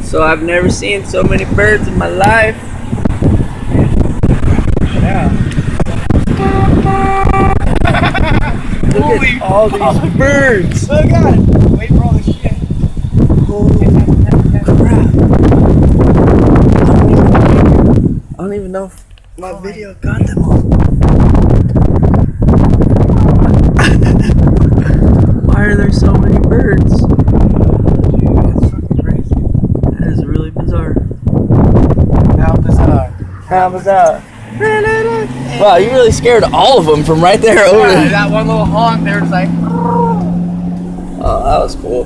So I've never seen so many birds in my life. Yeah. Look at all these birds. Oh god. Wait for all this shit. Holy crap. I don't even know if my video got them all. Why are there so many birds? Dude, that's fucking crazy. That is really bizarre. How bizarre. How bizarre. Wow, you really scared all of them from right there over Yeah, there. that one little honk there was like. Oh, that was cool.